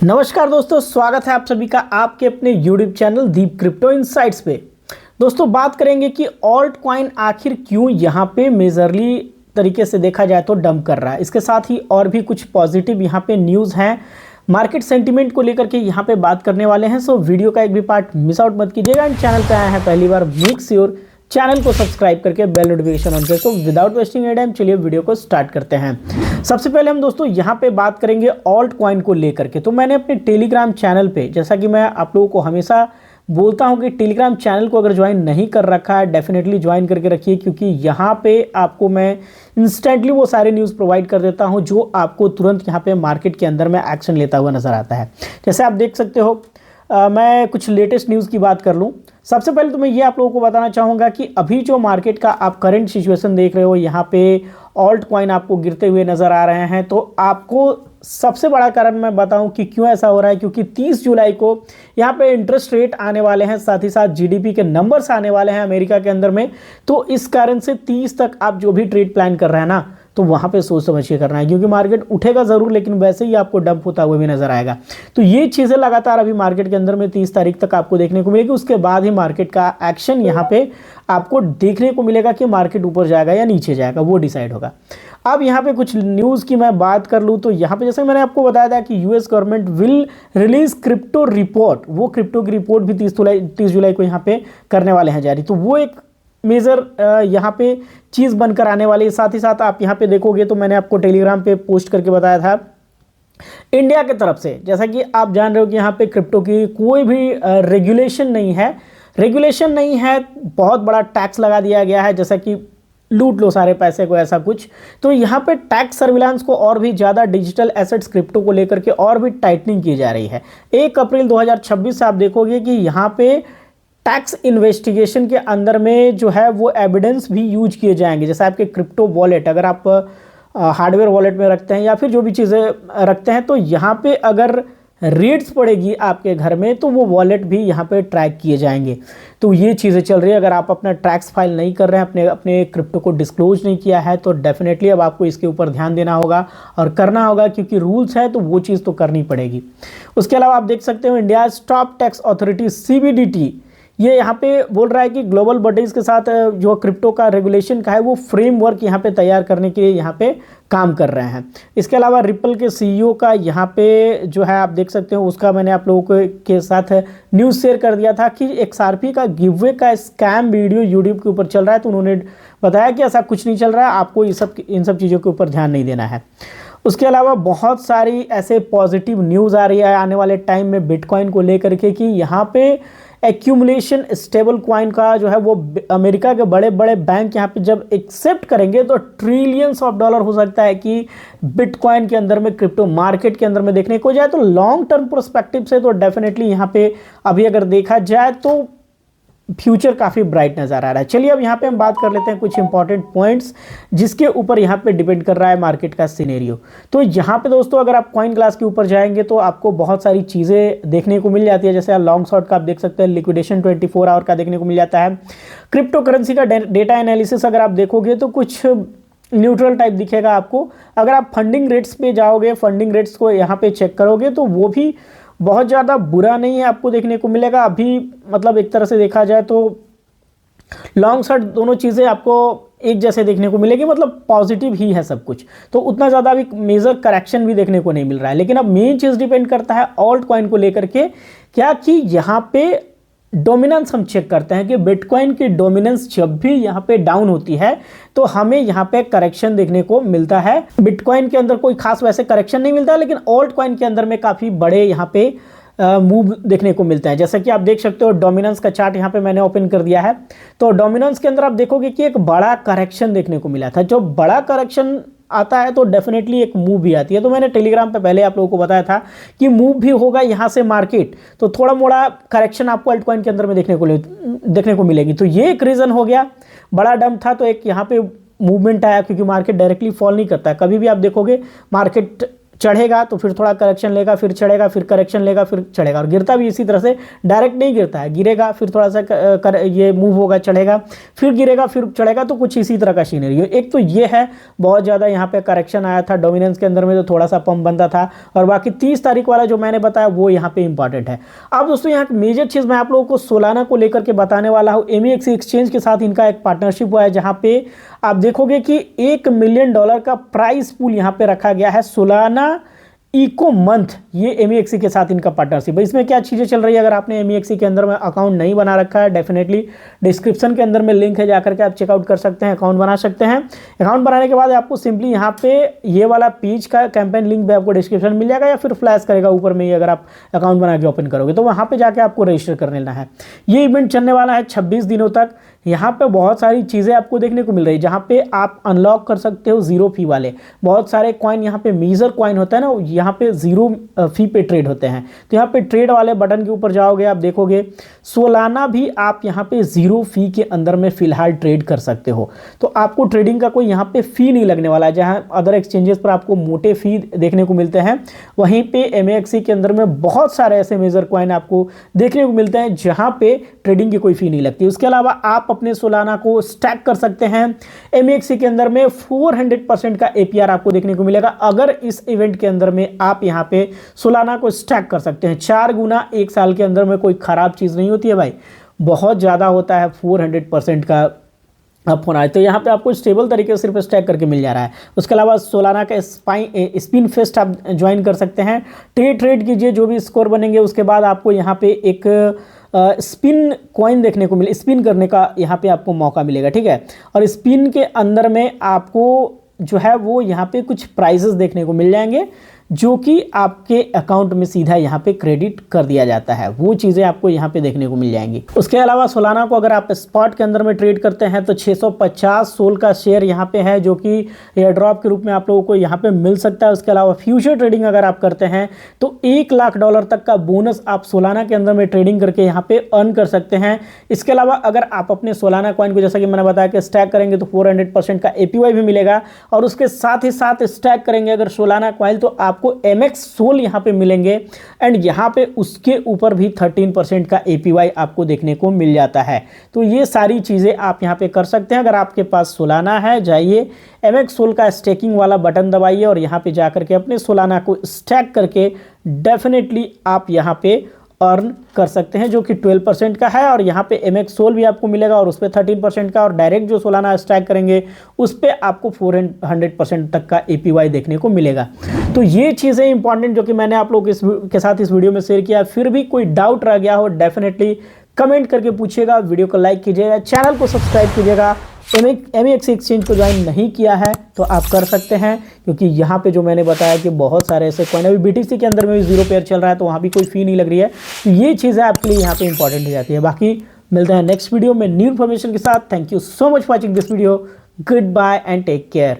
नमस्कार दोस्तों, स्वागत है आप सभी का आपके अपने YouTube चैनल दीप क्रिप्टो इनसाइट्स पे। दोस्तों बात करेंगे कि ऑल्ट कॉइन आखिर क्यों यहाँ पे मेजरली तरीके से देखा जाए तो डंप कर रहा है। इसके साथ ही और भी कुछ पॉजिटिव यहाँ पे न्यूज़ हैं, मार्केट सेंटीमेंट को लेकर के यहाँ पे बात करने वाले हैं। सो वीडियो का एक भी पार्ट मिस आउट मत कीजिएगा। एंड चैनल पे आया है पहली बार, मेक श्योर चैनल को सब्सक्राइब करके बेल नोटिफिकेशन ऑन करें। So without wasting any time चलिए वीडियो को स्टार्ट करते हैं। सबसे पहले हम दोस्तों यहाँ पे बात करेंगे ऑल्ट कॉइन को लेकर के। तो मैंने अपने टेलीग्राम चैनल पे, जैसा कि मैं आप लोगों को हमेशा बोलता हूँ कि टेलीग्राम चैनल को अगर ज्वाइन नहीं कर रखा है डेफिनेटली ज्वाइन करके रखिए, क्योंकि यहाँ पे आपको मैं इंस्टेंटली वो सारे न्यूज़ प्रोवाइड कर देता हूँ जो आपको तुरंत यहाँ पे मार्केट के अंदर में एक्शन लेता हुआ नजर आता है। जैसे आप देख सकते हो, मैं कुछ लेटेस्ट न्यूज़ की बात कर लूँ। सबसे पहले तो मैं ये आप लोगों को बताना चाहूँगा कि अभी जो मार्केट का आप करंट सिचुएशन देख रहे हो, यहाँ पे ऑल्ट कॉइन आपको गिरते हुए नज़र आ रहे हैं। तो आपको सबसे बड़ा कारण मैं बताऊं कि क्यों ऐसा हो रहा है, क्योंकि 30 जुलाई को यहाँ पे इंटरेस्ट रेट आने वाले हैं, साथ ही साथ जीडीपी के नंबर्स आने वाले हैं अमेरिका के अंदर में। तो इस कारण से 30 तक आप जो भी ट्रेड प्लान कर रहे हैं ना, तो वहाँ पे सोच समझ के करना है, क्योंकि मार्केट उठेगा ज़रूर लेकिन वैसे ही आपको डंप होता हुआ भी नजर आएगा। तो ये चीज़ें लगातार अभी मार्केट के अंदर में 30 तारीख तक आपको देखने को मिलेगी। उसके बाद ही मार्केट का एक्शन यहाँ पे आपको देखने को मिलेगा कि मार्केट ऊपर जाएगा या नीचे जाएगा, वो डिसाइड होगा। अब यहाँ पे कुछ न्यूज़ की मैं बात कर लूँ तो यहाँ पे जैसे मैंने आपको बताया था कि US government will release crypto report, वो क्रिप्टो की रिपोर्ट भी 30 जुलाई को यहाँ पे करने वाले हैं जारी। तो वो एक मेजर यहाँ पे चीज़ बनकर आने वाली है। साथ ही साथ आप यहाँ पे देखोगे तो मैंने आपको टेलीग्राम पे पोस्ट करके बताया था इंडिया के तरफ से, जैसा कि आप जान रहे हो कि यहाँ पे क्रिप्टो की कोई भी रेगुलेशन नहीं है, बहुत बड़ा टैक्स लगा दिया गया है, जैसा कि लूट लो सारे पैसे को, ऐसा कुछ। तो यहाँ पे टैक्स सर्विलांस को और भी ज़्यादा डिजिटल एसेट्स क्रिप्टो को लेकर के और भी टाइटनिंग की जा रही है। 1 अप्रैल 2026 से आप देखोगे कि यहाँ पे टैक्स इन्वेस्टिगेशन के अंदर में जो है वो एविडेंस भी यूज किए जाएंगे। जैसे आपके क्रिप्टो वॉलेट, अगर आप हार्डवेयर वॉलेट में रखते हैं या फिर जो भी चीज़ें रखते हैं, तो यहाँ पे अगर रेड्स पड़ेगी आपके घर में तो वो वॉलेट भी यहाँ पे ट्रैक किए जाएंगे। तो ये चीज़ें चल रही है। अगर आप अपना टैक्स फाइल नहीं कर रहे हैं, अपने क्रिप्टो को डिस्क्लोज नहीं किया है, तो डेफिनेटली अब आपको इसके ऊपर ध्यान देना होगा और करना होगा, क्योंकि रूल्स है तो वो चीज़ तो करनी पड़ेगी। उसके अलावा आप देख सकते हो India top tax authority CBDT ये यहाँ पे बोल रहा है कि ग्लोबल बॉडीज़ के साथ जो क्रिप्टो का रेगुलेशन का है वो फ्रेमवर्क यहाँ पे तैयार करने के लिए यहाँ पे काम कर रहे हैं। इसके अलावा रिपल के CEO का यहाँ पे जो है आप देख सकते हो, उसका मैंने आप लोगों के साथ न्यूज़ शेयर कर दिया था कि XRP का गिववे का स्कैम वीडियो यूट्यूब के ऊपर चल रहा है। तो उन्होंने बताया कि ऐसा कुछ नहीं चल रहा है, आपको इन सब चीज़ों के ऊपर ध्यान नहीं देना है। उसके अलावा बहुत सारी ऐसे पॉजिटिव न्यूज़ आ रही है आने वाले टाइम में बिटकॉइन को लेकर के कि यहाँ पे एक्यूमुलेशन स्टेबल कॉइन का जो है वो अमेरिका के बड़े बड़े बैंक यहाँ पे जब एक्सेप्ट करेंगे तो ट्रिलियंस ऑफ डॉलर हो सकता है कि बिटकॉइन के अंदर में, क्रिप्टो मार्केट के अंदर में देखने को जाए। तो लॉन्ग टर्म पर्सपेक्टिव से तो डेफिनेटली यहाँ पे अभी अगर देखा जाए तो फ्यूचर काफ़ी ब्राइट नज़र आ रहा है। चलिए अब यहाँ पे हम बात कर लेते हैं कुछ इंपॉर्टेंट पॉइंट्स जिसके ऊपर यहाँ पे डिपेंड कर रहा है मार्केट का सिनेरियो। तो यहाँ पे दोस्तों अगर आप कॉइन क्लास के ऊपर जाएंगे तो आपको बहुत सारी चीज़ें देखने को मिल जाती है। जैसे लॉन्ग शॉर्ट का आप देख सकते हैं, लिक्विडेशन 24 आवर का देखने को मिल जाता है। क्रिप्टो करेंसी का डेटा एनालिसिस अगर आप देखोगे तो कुछ न्यूट्रल टाइप दिखेगा आपको। अगर आप फंडिंग रेट्स पे जाओगे, फंडिंग रेट्स को यहाँ पे चेक करोगे तो वो भी बहुत ज़्यादा बुरा नहीं है, आपको देखने को मिलेगा। अभी मतलब एक तरह से देखा जाए तो लॉन्ग शॉर्ट दोनों चीज़ें आपको एक जैसे देखने को मिलेगी, मतलब पॉजिटिव ही है सब कुछ। तो उतना ज़्यादा अभी मेजर करेक्शन भी देखने को नहीं मिल रहा है। लेकिन अब मेन चीज़ डिपेंड करता है ऑल्ट कॉइन को लेकर के, क्या कि यहाँ पे डोमिनेंस हम चेक करते हैं कि बिटकॉइन की डोमिनेंस जब भी यहाँ पे डाउन होती है तो हमें यहाँ पे करेक्शन देखने को मिलता है। बिटकॉइन के अंदर कोई खास वैसे करेक्शन नहीं मिलता है, लेकिन ऑल्ट कॉइन के अंदर में काफ़ी बड़े यहाँ पे मूव देखने को मिलता है। जैसा कि आप देख सकते हो डोमिनेंस का चार्ट यहाँ पे मैंने ओपन कर दिया है। तो डोमिनेंस के अंदर आप देखोगे कि एक बड़ा करेक्शन देखने को मिला था। जो बड़ा करेक्शन आता है तो डेफिनेटली एक मूव भी आती है। तो मैंने टेलीग्राम पे पहले आप लोगों को बताया था कि मूव भी होगा यहाँ से मार्केट, तो थोड़ा मोड़ा करेक्शन आपको अल्टकॉइन के अंदर में देखने को मिलेगी। तो ये एक रीज़न हो गया, बड़ा डंप था तो एक यहाँ पे मूवमेंट आया, क्योंकि मार्केट डायरेक्टली फॉल नहीं करता है। कभी भी आप देखोगे मार्केट चढ़ेगा तो फिर थोड़ा करेक्शन लेगा, फिर चढ़ेगा, फिर करेक्शन लेगा, फिर चढ़ेगा, और गिरता भी इसी तरह से, डायरेक्ट नहीं गिरता है, गिरेगा फिर थोड़ा सा ये मूव होगा, चढ़ेगा, फिर गिरेगा, फिर चढ़ेगा। तो कुछ इसी तरह का सीनरी। एक तो ये है बहुत ज़्यादा यहाँ पे करेक्शन आया था डोमिनेंस के अंदर में, तो थोड़ा सा पंप बनता था, और बाकी 30 तारीख वाला जो मैंने बताया वो यहाँ पे इंपॉर्टेंट है। अब दोस्तों यहाँ मेजर चीज़ मैं आप लोगों को सोलाना को लेकर के बताने वाला हूँ। MEXC एक्सचेंज के साथ इनका एक पार्टनरशिप हुआ है, जहाँ पे आप देखोगे कि $1 मिलियन का प्राइस पूल यहाँ पे रखा गया है सोलाना इको मंथ। ये MEXC के साथ इनका पार्टनरशिप है। इसमें क्या चीज़ें चल रही है, अगर आपने MEXC के अंदर में अकाउंट नहीं बना रखा है, डेफिनेटली डिस्क्रिप्शन के अंदर में लिंक है, जाकर के आप चेकआउट कर सकते हैं, अकाउंट बना सकते हैं। अकाउंट बनाने के बाद आपको सिंपली यहाँ पे ये वाला पेज का कैंपेन लिंक भी आपको डिस्क्रिप्शन मिल जाएगा, या फिर फ्लैश करेगा ऊपर में ही, अगर आप अकाउंट बना के ओपन करोगे तो वहाँ पर जाकर आपको रजिस्टर कर लेना है। ये इवेंट चलने वाला है 26 दिनों तक। यहाँ पे बहुत सारी चीज़ें आपको देखने को मिल रही है, जहाँ पे आप अनलॉक कर सकते हो जीरो फी वाले बहुत सारे कॉइन। यहाँ पे मेजर कॉइन होता है ना, यहाँ पे जीरो फी पे ट्रेड होते हैं। तो यहाँ पे ट्रेड वाले बटन के ऊपर जाओगे, आप देखोगे सोलाना भी आप यहाँ पे जीरो फी के अंदर में फिलहाल ट्रेड कर सकते हो। तो आपको ट्रेडिंग का कोई यहाँ पे फी नहीं लगने वाला है। जहाँ अदर एक्सचेंजेस पर आपको मोटे फी देखने को मिलते हैं, वहीं पे MEXC के अंदर में बहुत सारे ऐसे मेजर कॉइन आपको देखने को मिलते हैं जहाँ पे ट्रेडिंग की कोई फी नहीं लगती। उसके अलावा आप अपने सोलाना को स्टैक कर सकते हैं। MEXC के अंदर में 400% का APR आपको देखने को मिलेगा अगर इस इवेंट के अंदर में आप यहाँ पे सोलाना को स्टैक कर सकते हैं। 4 गुना एक साल के अंदर में कोई खराब चीज़ नहीं होती है भाई, बहुत ज़्यादा होता है 400% का अप होना है। तो यहाँ पे आपको स्टेबल तरीके से सिर्फ स्टैक करके मिल जा रहा है। उसके अलावा सोलाना का स्पिन फेस्ट आप ज्वाइन कर सकते हैं, ट्रेड कीजिए, जो भी स्कोर बनेंगे उसके बाद आपको यहाँ पे एक स्पिन कॉइन देखने को मिले, स्पिन करने का यहाँ पे आपको मौका मिलेगा, ठीक है। और स्पिन के अंदर में आपको जो है वो यहाँ पे कुछ प्राइजेस देखने को मिल जाएंगे, जो कि आपके अकाउंट में सीधा यहाँ पे क्रेडिट कर दिया जाता है। वो चीज़ें आपको यहाँ पे देखने को मिल जाएंगी। उसके अलावा सोलाना को अगर आप स्पॉट के अंदर में ट्रेड करते हैं तो 650 सोल का शेयर यहाँ पे है, जो कि एयर ड्रॉप के रूप में आप लोगों को यहाँ पे मिल सकता है। उसके अलावा फ्यूचर ट्रेडिंग अगर आप करते हैं तो $1 लाख तक का बोनस आप सोलाना के अंदर में ट्रेडिंग करके यहाँ पे अर्न कर सकते हैं। इसके अलावा अगर आप अपने सोलाना कॉइन को, जैसा कि मैंने बताया कि स्टैक करेंगे तो 400% का APY भी मिलेगा, और उसके साथ ही साथ स्टैक करेंगे अगर सोलाना कॉइन तो आपको MX सोल यहाँ पे मिलेंगे, एंड यहाँ पे उसके ऊपर भी 13% का APY आपको देखने को मिल जाता है। तो ये सारी चीज़ें आप यहाँ पे कर सकते हैं। अगर आपके पास सोलाना है, जाइए MX सोल का स्टेकिंग वाला बटन दबाइए और यहाँ पे जाकर के अपने सोलाना को स्टैक करके डेफिनेटली आप यहाँ पे अर्न कर सकते हैं, जो कि 12% का है। और यहाँ पे MX सोल भी आपको मिलेगा और उस पर 13% का, और डायरेक्ट जो सोलाना स्टैक करेंगे उस पर आपको 400% तक का APY देखने को मिलेगा। तो ये चीज़ें इंपॉर्टेंट जो कि मैंने आप लोगों के साथ इस वीडियो में शेयर किया। फिर भी कोई डाउट रह गया हो डेफिनेटली कमेंट करके पूछिएगा, वीडियो को लाइक कीजिएगा, चैनल को सब्सक्राइब कीजिएगा। MEXC एक्सचेंज को ज्वाइन नहीं किया है तो आप कर सकते हैं, क्योंकि यहाँ पे जो मैंने बताया कि बहुत सारे ऐसे कॉइन, अभी BTC के अंदर में भी जीरो पेयर चल रहा है तो वहाँ भी कोई फ़ी नहीं लग रही है। तो ये चीज़ें आपके लिए यहाँ पे इंपॉर्टेंट हो जाती है। बाकी मिलते हैं नेक्स्ट वीडियो में न्यू इन्फॉर्मेशन के साथ। Thank you so much for watching this video. Good bye and take care.